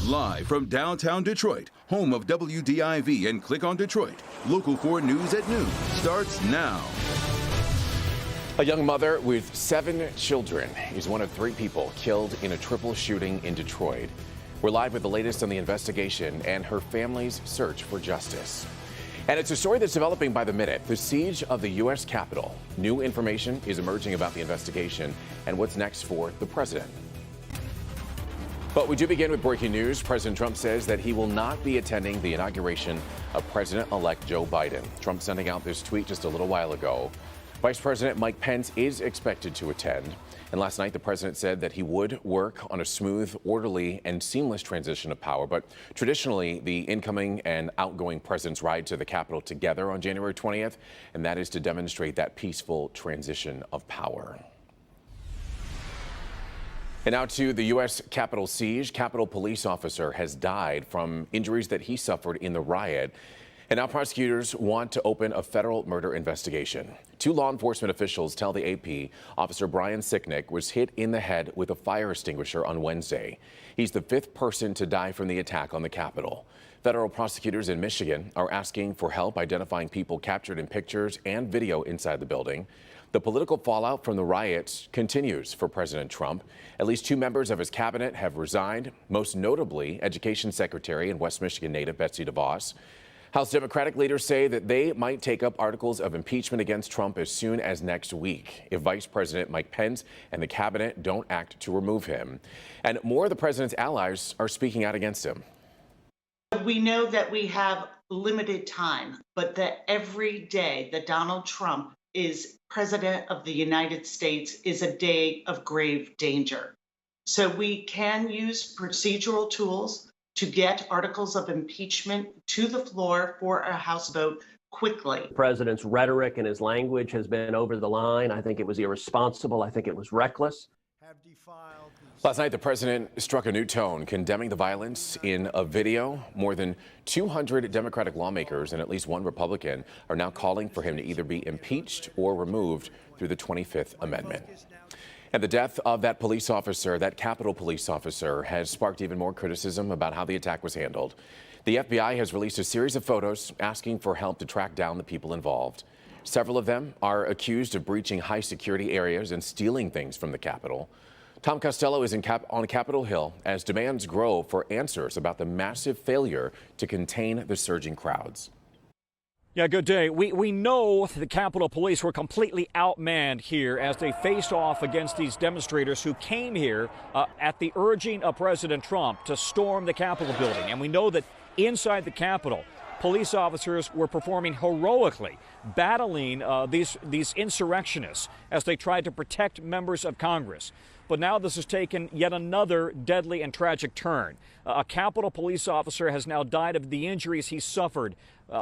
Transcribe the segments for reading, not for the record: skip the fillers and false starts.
Live from downtown Detroit, home of WDIV and Click on Detroit, Local 4 News at noon starts now. A young mother with 7 children is one of 3 people killed in a triple shooting in Detroit. We're live with the latest on the investigation and her family's search for justice. And it's a story that's developing by the minute. The siege of the U.S. Capitol. New information is emerging about the investigation and what's next for the president. But we do begin with breaking news. President Trump says that he will not be attending the inauguration of President-elect Joe Biden. Trump sending out this tweet just a little while ago. Vice President Mike Pence is expected to attend. And last night, the president said that he would work on a smooth, orderly, and seamless transition of power. But traditionally, the incoming and outgoing presidents ride to the Capitol together on January 20th, and that is to demonstrate that peaceful transition of power. And now to the U.S. Capitol siege. Capitol police officer has died from injuries that he suffered in the riot. And now prosecutors want to open a federal murder investigation. 2 law enforcement officials tell the AP Officer Brian Sicknick was hit in the head with a fire extinguisher on Wednesday. He's the 5th person to die from the attack on the Capitol. Federal prosecutors in Michigan are asking for help identifying people captured in pictures and video inside the building. The political fallout from the riots continues for President Trump. At least 2 members of his cabinet have resigned, most notably Education Secretary and West Michigan native Betsy DeVos. House Democratic leaders say that they might take up articles of impeachment against Trump as soon as next week if Vice President Mike Pence and the cabinet don't act to remove him. And more of the president's allies are speaking out against him. We know that we have limited time, but that every day that Donald Trump is president of the United States is a day of grave danger. So we can use procedural tools to get articles of impeachment to the floor for a House vote quickly. The president's rhetoric and his language has been over the line. I think it was irresponsible. I think it was reckless. Last night, the president struck a new tone, condemning the violence in a video. More than 200 Democratic lawmakers and at least 1 Republican are now calling for him to either be impeached or removed through the 25th Amendment. And the death of that police officer, that Capitol police officer, has sparked even more criticism about how the attack was handled. The FBI has released a series of photos asking for help to track down the people involved. Several of them are accused of breaching high security areas and stealing things from the Capitol. Tom Costello is on Capitol Hill as demands grow for answers about the massive failure to contain the surging crowds. Yeah, good day. We know the Capitol Police were completely outmanned here as they faced off against these demonstrators who came here at the urging of President Trump to storm the Capitol building. And we know that inside the Capitol, police officers were performing heroically, battling these insurrectionists as they tried to protect members of Congress. But now this has taken yet another deadly and tragic turn. A Capitol police officer has now died of the injuries he suffered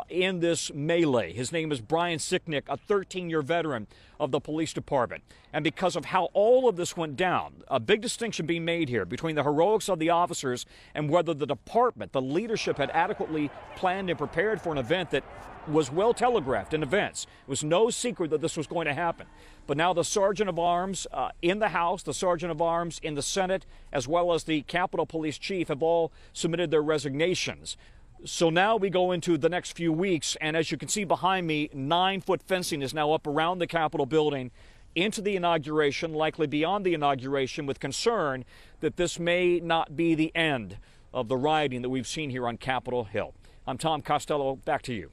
in this melee. His name is Brian Sicknick, a 13-year veteran of the police department. And because of how all of this went down, a big distinction being made here between the heroics of the officers and whether the department, the leadership, had adequately planned and prepared for an event that was well telegraphed in advance. It was no secret that this was going to happen. But now the Sergeant of Arms in the House, the Sergeant of Arms in the Senate, as well as the Capitol Police Chief have all submitted their resignations. So now we go into the next few weeks, and as you can see behind me, 9-foot fencing is now up around the Capitol building into the inauguration, likely beyond the inauguration, with concern that this may not be the end of the rioting that we've seen here on Capitol Hill. I'm Tom Costello. Back to you.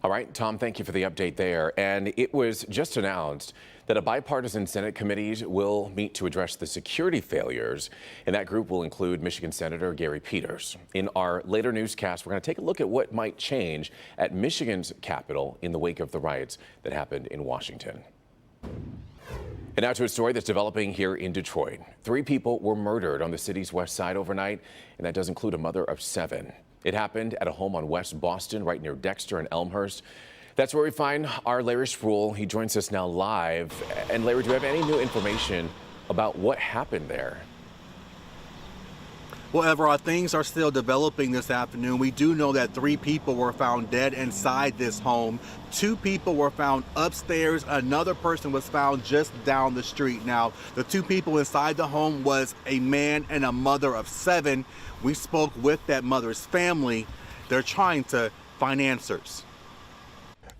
All right, Tom, thank you for the update there. And it was just announced that a bipartisan Senate committee will meet to address the security failures, and that group will include Michigan Senator Gary Peters. In our later newscast, we're going to take a look at what might change at Michigan's Capitol in the wake of the riots that happened in Washington. And now to a story that's developing here in Detroit. 3 people were murdered on the city's west side overnight, and that does include a mother of 7. It happened at a home on West Boston, right near Dexter and Elmhurst. That's where we find our Larry Sproul. He joins us now live. And Larry, do you have any new information about what happened there? Well, Everard, things are still developing this afternoon. We do know that 3 people were found dead inside this home. 2 people were found upstairs. Another person was found just down the street. Now, the 2 people inside the home was a man and a mother of 7. We spoke with that mother's family. They're trying to find answers.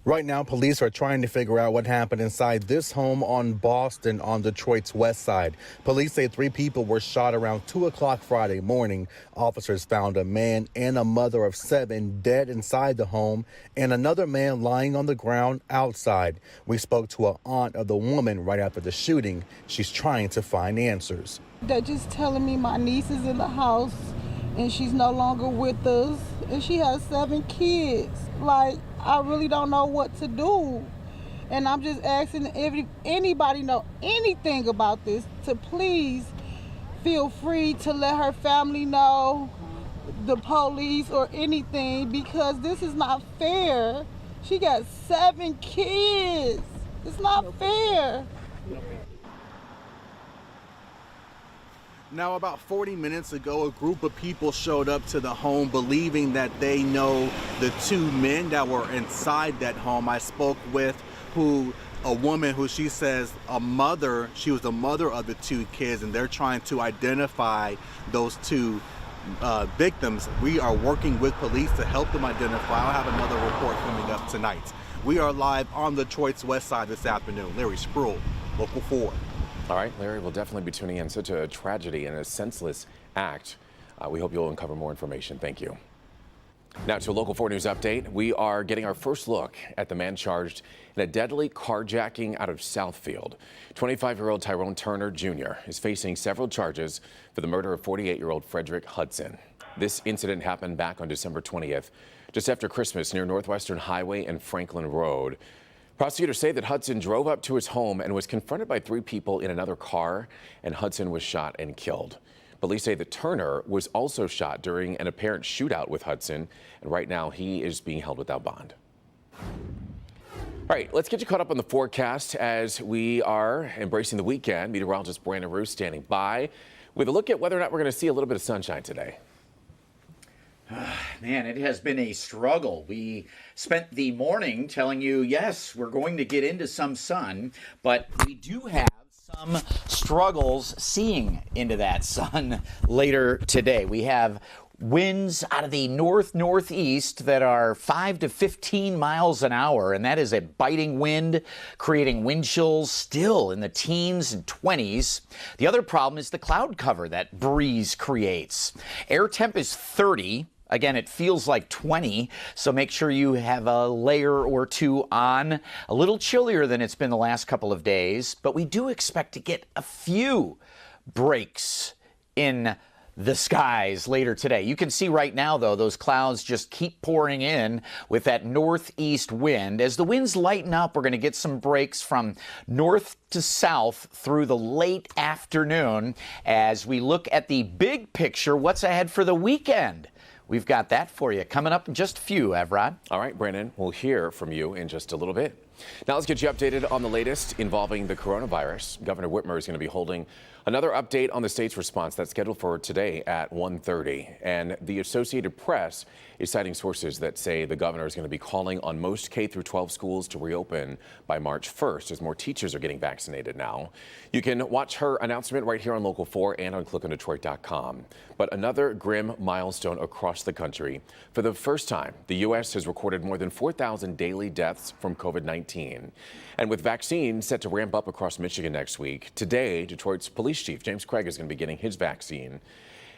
Right now, police are trying to figure out what happened inside this home on Boston on Detroit's west side. Police say 3 people were shot around 2 o'clock Friday morning. Officers found a man and a mother of 7 dead inside the home and another man lying on the ground outside. We spoke to an aunt of the woman right after the shooting. She's trying to find answers. They're just telling me my niece is in the house and she's no longer with us and she has 7 kids. Like, I really don't know what to do. And I'm just asking if anybody know anything about this to please feel free to let her family know, the police or anything, because this is not fair. She got 7 kids. It's not fair. Now, about 40 minutes ago, a group of people showed up to the home believing that they know the 2 men that were inside that home. I spoke with a woman who she says she was the mother of the 2 kids, and they're trying to identify those 2 victims. We are working with police to help them identify. I'll have another report coming up tonight. We are live on Detroit's west side this afternoon. Larry Spruill, Local 4. All right, Larry, we'll definitely be tuning in. Such a tragedy and a senseless act. We hope you'll uncover more information. Thank you. Now to a Local 4 News update. We are getting our first look at the man charged in a deadly carjacking out of Southfield. 25-year-old Tyrone Turner Jr. is facing several charges for the murder of 48-year-old Frederick Hudson. This incident happened back on December 20th, just after Christmas near Northwestern Highway and Franklin Road. Prosecutors say that Hudson drove up to his home and was confronted by 3 people in another car, and Hudson was shot and killed. Police say that Turner was also shot during an apparent shootout with Hudson, and right now he is being held without bond. All right, let's get you caught up on the forecast as we are embracing the weekend. Meteorologist Brandon Roos standing by with a look at whether or not we're going to see a little bit of sunshine today. Man, it has been a struggle. We spent the morning telling you, yes, we're going to get into some sun, but we do have some struggles seeing into that sun later today. We have winds out of the northeast that are 5 to 15 miles an hour, and that is a biting wind, creating wind chills still in the teens and 20s. The other problem is the cloud cover that breeze creates. Air temp is 30. Again, it feels like 20, so make sure you have a layer or 2 on. A little chillier than it's been the last couple of days, but we do expect to get a few breaks in the skies later today. You can see right now, though, those clouds just keep pouring in with that northeast wind. As the winds lighten up, we're going to get some breaks from north to south through the late afternoon. As we look at the big picture, what's ahead for the weekend? We've got that for you coming up in just a few, Evrod. All right, Brandon, we'll hear from you in just a little bit. Now let's get you updated on the latest involving the coronavirus. Governor Whitmer is going to be holding another update on the state's response that's scheduled for today at 1:30. And the Associated Press is citing sources that say the governor is going to be calling on most K-12 schools to reopen by March 1st as more teachers are getting vaccinated now. You can watch her announcement right here on Local 4 and on clickondetroit.com. But another grim milestone across the country. For the first time, the U.S. has recorded more than 4,000 daily deaths from COVID-19. And with vaccines set to ramp up across Michigan next week, today, Detroit's police chief, James Craig, is going to be getting his vaccine.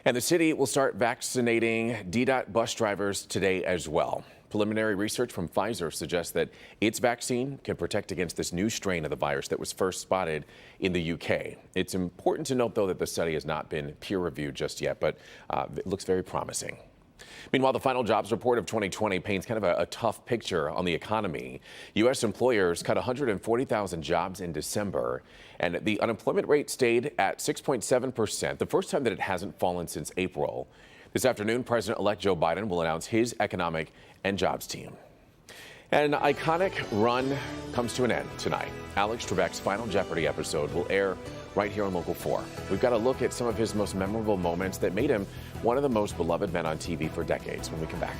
And the city will start vaccinating DDOT bus drivers today as well. Preliminary research from Pfizer suggests that its vaccine can protect against this new strain of the virus that was first spotted in the UK. It's important to note, though, that the study has not been peer-reviewed just yet, but it looks very promising. Meanwhile, the final jobs report of 2020 paints kind of a tough picture on the economy. U.S. employers cut 140,000 jobs in December, and the unemployment rate stayed at 6.7%, the first time that it hasn't fallen since April. This afternoon, President-elect Joe Biden will announce his economic and jobs team. An iconic run comes to an end tonight. Alex Trebek's Final Jeopardy episode will air right here on Local 4. We've got a look at some of his most memorable moments that made him one of the most beloved men on TV for decades when we come back.